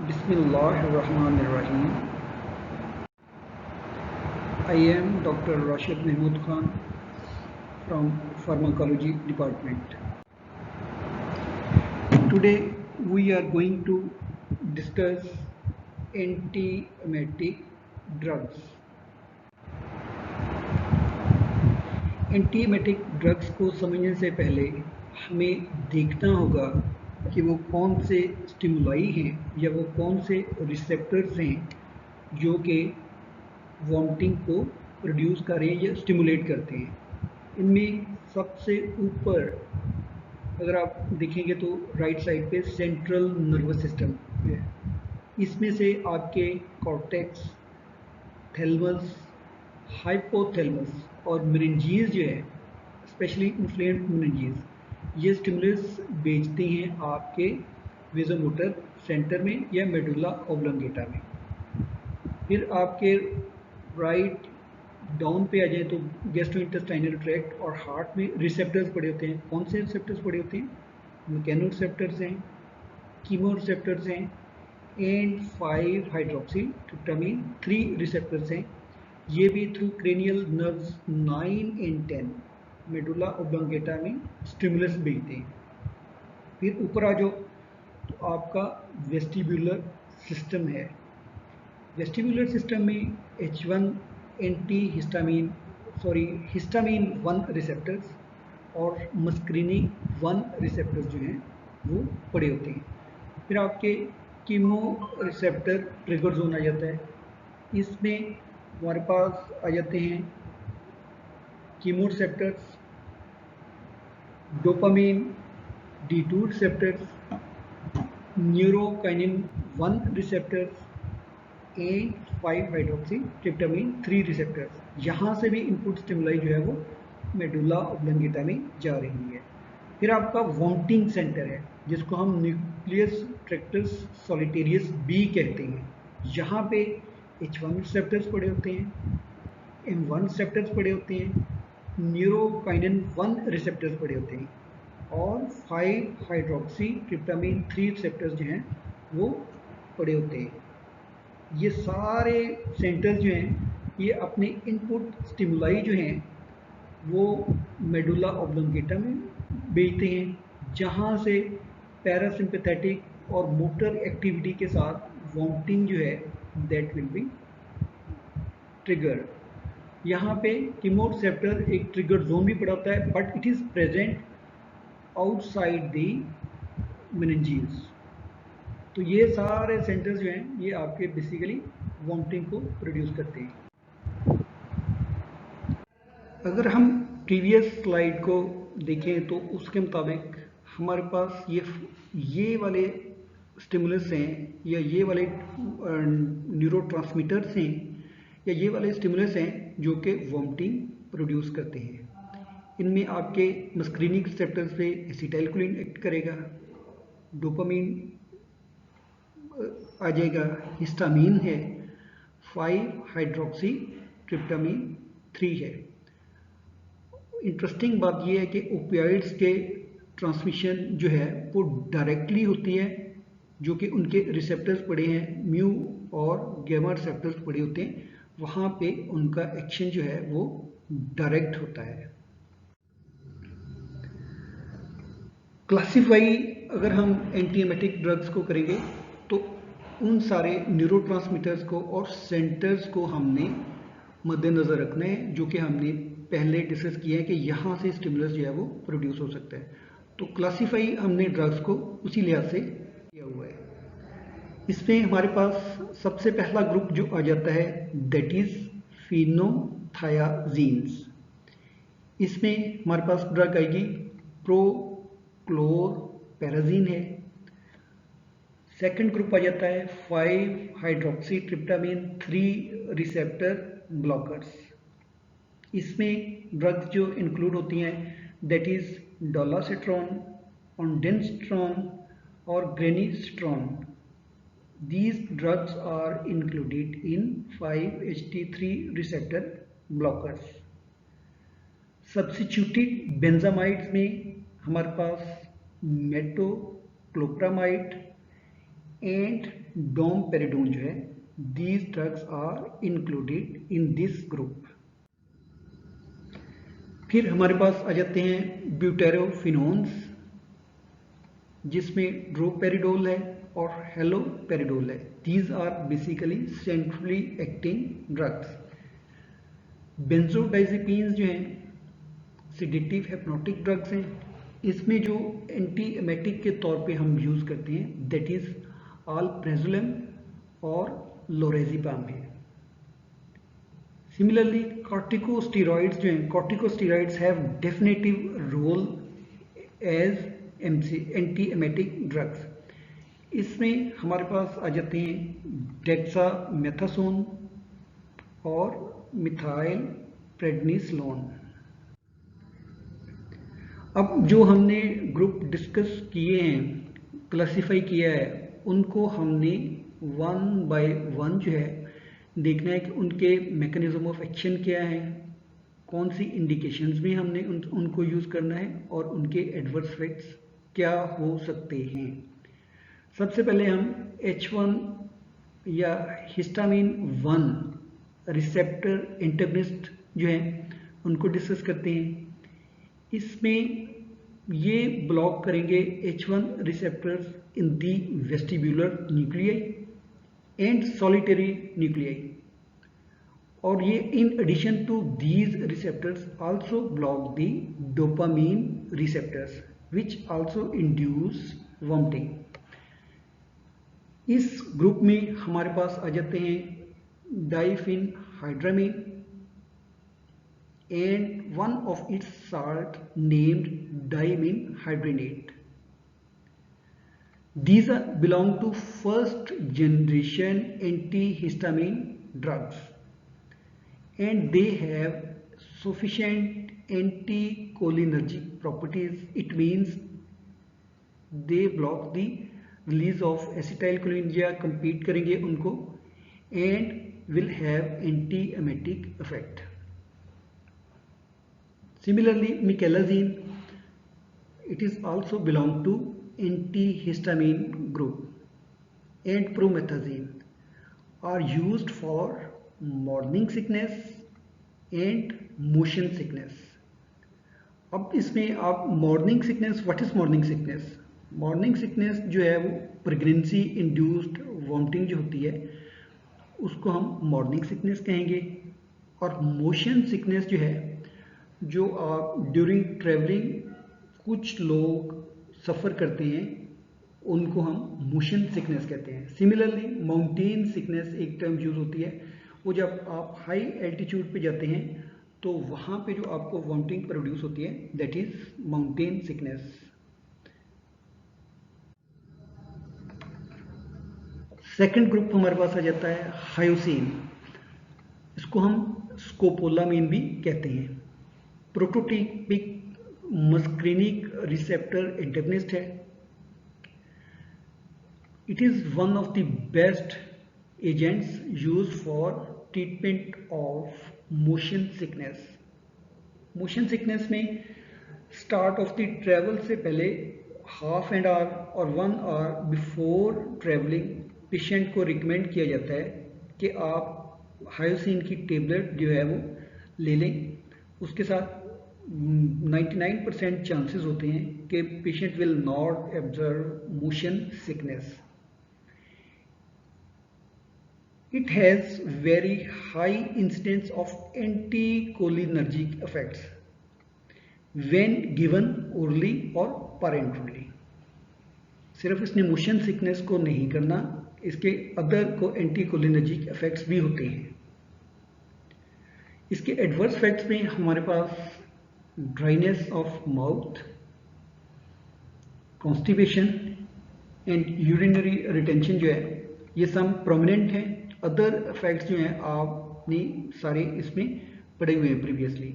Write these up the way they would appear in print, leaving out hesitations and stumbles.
Bismillahirrahmanirrahim. I am Dr. Rashid Mahmood Khan from Pharmacology Department. Today we are going to discuss antiemetic drugs. Antiemetic drugs को समझने से पहले हमें देखना होगा कि वो कौन से स्टिमुलाई हैं या वो कौन से रिसेप्टर्स हैं जो कि वॉमिटिंग को प्रोड्यूस करें या स्टिमुलेट करते हैं। इनमें सबसे ऊपर अगर आप देखेंगे तो राइट साइड पे सेंट्रल नर्वस सिस्टम है। इसमें से आपके कॉर्टेक्स, थैलेमस, हाइपोथैलेमस और मेनिंजेस जो है, स्पेशली इन्फ्लेम्ड मेनिंजेस, ये स्टिमुलस भेजते हैं आपके वेसोमोटर सेंटर में या मेडुला ऑब्लोंगेटा में। फिर आपके राइट डाउन पे आ जाए तो गैस्ट्रोइंटेस्टाइनल ट्रैक्ट और हार्ट में रिसेप्टर्स पड़े होते हैं। कौन से रिसेप्टर्स पड़े होते हैं? मैकेनो रिसेप्टर्स हैं, कीमो रिसेप्टर्स हैं एंड 5 हाइड्रोक्सी ट्रिप्टामिन 3 रिसेप्टर्स हैं। ये भी through cranial nerves 9 and 10 medulla oblongata में स्टिमुलस भेजते हैं। फिर ऊपर आ जाओ तो आपका वेस्टिब्यूलर सिस्टम है। वेस्टिब्यूलर सिस्टम में H1 हिस्टामिन 1 रिसेप्टर्स और मस्क्रीनिंग 1 रिसेप्टर्स जो हैं वो पड़े होते हैं। फिर आपके कीमो रिसेप्टर ट्रिगर जोन आ जाता है। इसमें हमारे पास आ जाते हैं chemo receptors, dopamine D2 receptors, neurokinin 1 receptors and 5 hydroxy tryptamine 3 receptors. यहाँ से भी इनपुट स्टिमुलाई जो है वो मेडुला ऑब्लोंगेटा में जा रही है। फिर आपका वॉमिटिंग सेंटर है जिसको हम न्यूक्लियस ट्रैक्टस सॉलिटेरियस बी कहते हैं। यहाँ पे H1 रिसेप्टर्स पड़े होते हैं, M1 रिसेप्टर्स पड़े होते हैं, न्यूरोकाइनिन 1 रिसेप्टर्स पड़े होते हैं और 5 हाइड्रोक्सी ट्रिप्टामिन 3 रिसेप्टर्स जो हैं वो पड़े होते हैं। ये सारे सेंटर्स जो हैं ये अपने इनपुट स्टिमुलाई जो हैं वो मेडुला ऑब्लोंगेटा में भेजते हैं, जहाँ से पैरासिम्पैथेटिक और मोटर एक्टिविटी के साथ वॉमिटिंग जो है दैट विल बी ट्रिगर। यहाँ पे कीमोरिसेप्टर एक ट्रिगर जोन भी पड़ा होता है but it is present outside the meninges. तो ये सारे सेंटर्स जो हैं ये आपके बेसिकली वॉमिटिंग को प्रोड्यूस करते हैं। अगर हम प्रीवियस स्लाइड को देखें तो उसके मुताबिक हमारे पास ये वाले स्टिमुलस हैं या ये वाले न्यूरोट्रांसमीटर्स हैं या ये वाले स्टिमुलस हैं जो कि वॉमिटिंग प्रोड्यूस करते हैं। इनमें आपके मस्क्रीनिक रिसेप्टर्स पे एसिटाइलकोलिन एक्ट करेगा, डोपामिन आ जाएगा, हिस्टामिन है, 5 हाइड्रोक्सी ट्रिप्टामिन 3 है। इंटरेस्टिंग बात यह है कि ओपियाइड्स के ट्रांसमिशन जो है वो डायरेक्टली होती है, जो कि उनके रिसेप्टर्स पड़े हैं, म्यू और गैमा रिसेप्टर्स पड़े होते हैं, वहाँ पे उनका एक्शन जो है वो डायरेक्ट होता है। क्लासिफाई अगर हम एंटीएमेटिक ड्रग्स को करेंगे तो उन सारे न्यूरोट्रांसमीटर्स को और सेंटर्स को हमने मद्देनज़र रखना है जो कि हमने पहले डिस्कस किया है कि यहाँ से स्टिमुलस जो है वो प्रोड्यूस हो सकता है। तो क्लासिफाई हमने ड्रग्स को उसी लिहाज से किया हुआ है। इसमें हमारे पास सबसे पहला ग्रुप जो आ जाता है दैट इज फिनोथायाजीन्स। इसमें हमारे पास ड्रग आएगी प्रोक्लोरपेराजीन है। सेकंड ग्रुप आ जाता है 5 हाइड्रोक्सी ट्रिप्टामिन 3 रिसेप्टर ब्लॉकर्स। इसमें ड्रग्स जो इंक्लूड होती हैं दैट इज डोलासेट्रॉन, ऑन्डेंस्ट्रॉन और granisetron. These drugs are included in 5-HT3 receptor blockers. Substituted benzamides में हमारे पास मेटोक्लोप्रामाइड एंड डोमपेरिडोन जो है, these drugs are included in this group. फिर हमारे पास आ जाते हैं ब्यूटेरोफिनोन्स, जिसमें ड्रोपेरिडोल है और हेलोपेरिडोल है. These are basically centrally acting drugs. बेंजोडाइजेपीन्स जो हैं सिडेटिव हिप्नोटिक ड्रग्स हैं. इसमें जो एंटी एमेटिक के तौर पे हम यूज़ करते हैं दैट इज़ आलप्रेजुलम और लोरेज़ेपाम है. सिमिलरली कॉर्टिकोस्टेरॉइड्स जो हैं, corticosteroids have definitive role as anti emetic drugs. इसमें हमारे पास आ जाते हैं डेक्सामेथासोन और मिथाइल प्रेडनिसलोन. अब जो हमने ग्रुप डिस्कस किए हैं, क्लासिफाई किया है, उनको हमने वन बाय वन जो है देखना है कि उनके मैकेनिज्म ऑफ एक्शन क्या है, कौन सी इंडिकेशंस में हमने उनको यूज़ करना है और उनके एडवर्स इफेक्ट्स क्या हो सकते हैं. सबसे पहले हम H1 या हिस्टामिन 1 रिसेप्टर एंटागनिस्ट जो है उनको डिस्कस करते हैं. इसमें ये ब्लॉक करेंगे H1 receptors in the vestibular nuclei and solitary nuclei, और ये in addition to these receptors also block the dopamine receptors which also induce vomiting. इस ग्रुप में हमारे पास आ जाते हैं diphenhydramine and one of its salt named diaminhydrinate. These belong to first generation antihistamine drugs and they have sufficient anticholinergic properties. It means they block the release of acetylcholine या compete करेंगे उनको and will have anti-emetic effect. Similarly, mecalazine, it is also belong to antihistamine group, and promethazine are used for morning sickness and motion sickness. अब इसमें आप morning sickness, what is morning sickness? Morning sickness जो है वो pregnancy induced vomiting जो होती है उसको हम मॉर्निंग सिकनेस कहेंगे. और मोशन सिकनेस जो है, जो आप ड्यूरिंग ट्रेवलिंग कुछ लोग सफ़र करते हैं, उनको हम मोशन सिकनेस कहते हैं. सिमिलरली माउंटेन सिकनेस एक टर्म यूज़ होती है, वो जब आप हाई एल्टीट्यूड पे जाते हैं तो वहाँ पे जो आपको वॉमिटिंग प्रोड्यूस होती है that is mountain sickness. Second group हमारे पास आ जाता है हायोसिन. इसको हम स्कोपोलामीन भी कहते हैं. प्रोटोटिपिक मस्क्रीनिक रिसेप्टर एंटागनिस्ट है. It is one of the best agents used for treatment of motion sickness. Motion sickness में स्टार्ट ऑफ द ट्रेवल से पहले हाफ एन आवर और 1 आवर बिफोर ट्रेवलिंग पेशेंट को रिकमेंड किया जाता है कि आप हायोसिन की टेबलेट जो है वो ले लें. उसके साथ 99% चांसेस होते हैं कि patient will not observe motion sickness. It has very high incidence of anticholinergic effects when given orally और पैरेंटरली. सिर्फ इसने मोशन सिकनेस को नहीं करना, इसके अदर को एंटीकोलिनर्जिक इफेक्ट्स भी होते हैं. इसके एडवर्स इफेक्ट्स में हमारे पास dryness of mouth, constipation and urinary retention जो है ये सब प्रोमिनेंट हैं. अदर इफेक्ट्स जो हैं आपने सारे इसमें पढ़े हुए हैं प्रीवियसली.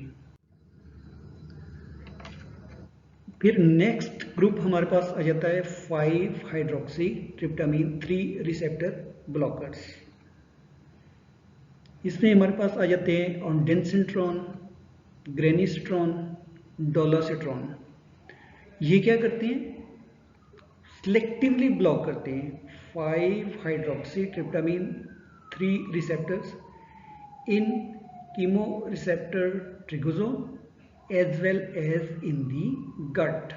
फिर नेक्स्ट ग्रुप हमारे पास आ जाता है 5 हाइड्रोक्सी ट्रिप्टामिन 3 रिसेप्टर ब्लॉकर्स. इसमें हमारे पास आ जाते हैं ऑन्डेंसेट्रॉन, ग्रेनिस्ट्रॉन, डोलासेट्रॉन. ये क्या करते हैं? सिलेक्टिवली ब्लॉक करते हैं 5-hydroxytryptamine 3 receptors in chemoreceptor tryptosome as well as in the gut.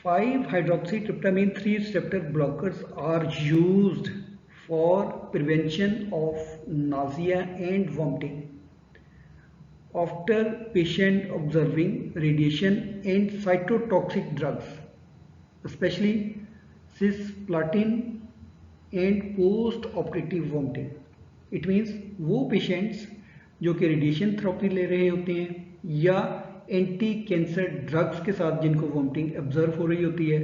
5-hydroxytryptamine 3 receptor blockers are used for prevention of nausea and vomiting after patient observing radiation and cytotoxic drugs, especially cisplatin and post-operative vomiting. It means वो patients जो कि radiation therapy ले रहे होते हैं या anti cancer drugs के साथ जिनको वोमिटिंग ऑब्जर्व हो रही होती है,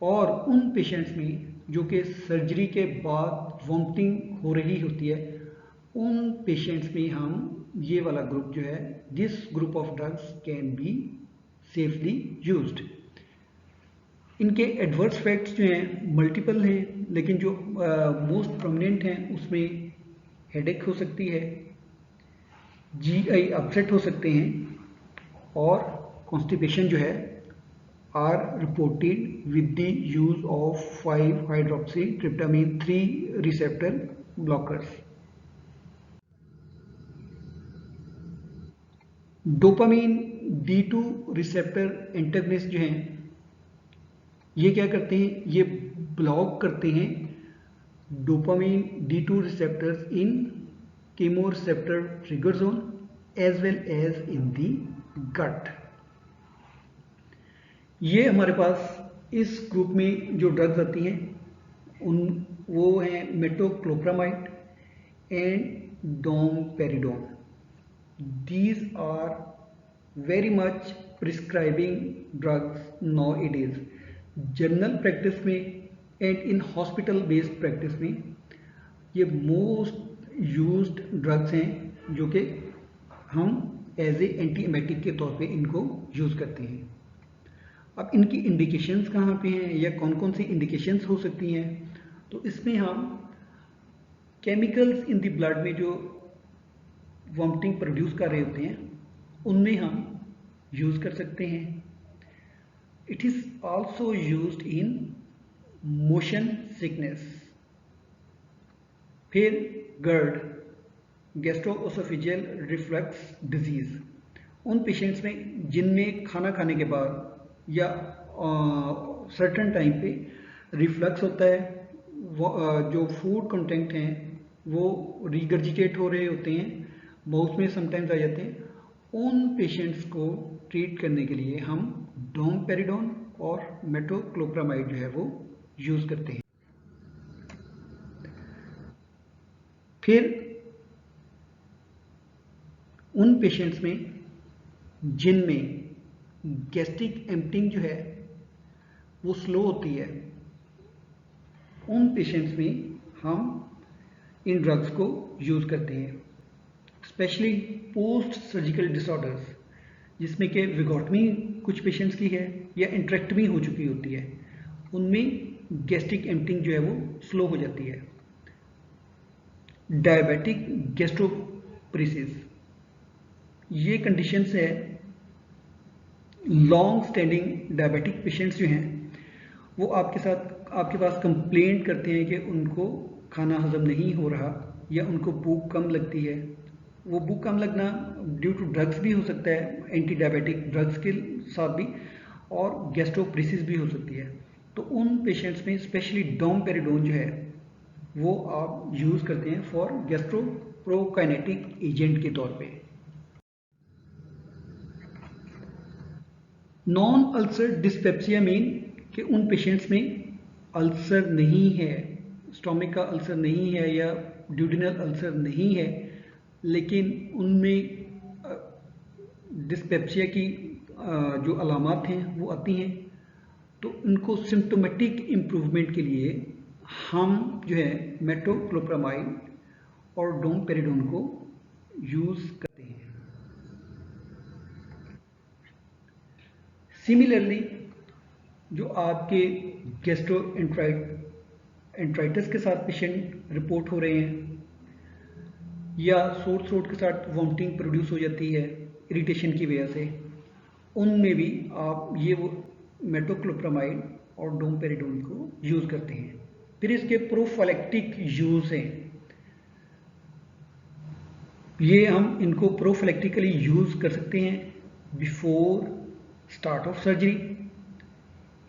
और उन पेशेंट्स में जो कि सर्जरी के बाद वोमिटिंग हो रही होती है, उन पेशेंट्स में हम ये वाला ग्रुप जो है, this group of drugs can be safely used. इनके एडवर्स इफेक्ट्स जो हैं मल्टीपल हैं, लेकिन जो मोस्ट प्रोमिनेंट हैं उसमें हेडेक हो सकती है, जीआई अपसेट हो सकते हैं, और कॉन्स्टिपेशन जो है are reported with the use of 5-hydroxytryptamine 3 receptor blockers. Dopamine D2 receptor antagonist जो हैं ये क्या करते हैं, ये ब्लॉक करते हैं dopamine D2 receptors in chemoreceptor trigger zone as well as in the gut. ये हमारे पास इस ग्रुप में जो ड्रग्स आती हैं वो हैं metoclopramide and domperidone. These are very much prescribing drugs nowadays. General practice में and in hospital based practice में ये मोस्ट यूज्ड ड्रग्स हैं जो कि हम एज ए एंटीएमेटिक के तौर पे इनको यूज़ करते हैं. अब इनकी इंडिकेशंस कहाँ पे हैं या कौन कौन सी इंडिकेशंस हो सकती हैं, तो इसमें हम केमिकल्स इन द ब्लड में जो वॉमिटिंग प्रोड्यूस कर रहे होते हैं उनमें हम यूज़ कर सकते हैं. It is also used in motion sickness. फिर GERD, गैस्ट्रोओसोफेजियल रिफ्लक्स डिजीज़, उन पेशेंट्स में जिनमें खाना खाने के बाद या सर्टेन टाइम पे रिफ्लक्स होता है, जो फूड कंटेंट हैं वो रिगर्जिटेट हो रहे होते हैं, माउथ में समटाइम्स आ जाते हैं, उन पेशेंट्स को ट्रीट करने के लिए हम डोमपेरिडोन और मेटोक्लोप्रामाइड जो है वो यूज़ करते हैं. फिर उन पेशेंट्स में जिनमें गैस्ट्रिक एम्पटिंग जो है वो स्लो होती है, उन पेशेंट्स में हम इन ड्रग्स को यूज़ करते हैं. स्पेशली पोस्ट सर्जिकल डिसऑर्डर्स जिसमें कि विगोटमी कुछ पेशेंट्स की है या इंट्रेक्टमी हो चुकी होती है, उनमें गैस्ट्रिक एम्पटिंग जो है वो स्लो हो जाती है. डायबिटिक गैस्ट्रोपरेसिस, ये कंडीशंस है लॉन्ग स्टैंडिंग डायबिटिक पेशेंट्स जो हैं वो आपके पास कंप्लेंट करते हैं कि उनको खाना हजम नहीं हो रहा या उनको भूख कम लगती है. वो भूख कम लगना ड्यू टू ड्रग्स भी हो सकता है, एंटी डायबिटिक ड्रग्स के साथ भी, और गैस्ट्रोपरेसिस भी हो सकती है. तो उन पेशेंट्स में स्पेशली डोमपेरिडोन जो है वो आप यूज़ करते हैं फॉर गैस्ट्रोप्रोकाइनेटिक एजेंट के तौर पे. नॉन अल्सर डिस्पेप्सिया मीन कि उन पेशेंट्स में अल्सर नहीं है, स्टोमिक का अल्सर नहीं है या ड्यूडिनल अल्सर नहीं है, लेकिन उनमें डिस्पेप्सिया की जो अलामात हैं वो आती हैं. तो उनको सिम्टोमेटिक इम्प्रूवमेंट के लिए हम जो है मेटोक्लोप्रामाइड और डोमपेरिडोन को यूज़ करते हैं. सिमिलरली जो आपके गैस्ट्रोएंट्राइटिस के साथ पेशेंट रिपोर्ट हो रहे हैं या सोर थ्रोट के साथ वॉमिटिंग प्रोड्यूस हो जाती है इरिटेशन की वजह से, उनमें भी आप ये वो मेटोक्लोप्रामाइड और डोमपेरिडोन को यूज करते हैं। फिर इसके प्रोफिलैक्टिक यूज हैं, ये हम इनको प्रोफिलैक्टिकली यूज कर सकते हैं before start of surgery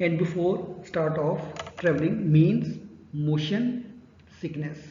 and before start of travelling means motion sickness.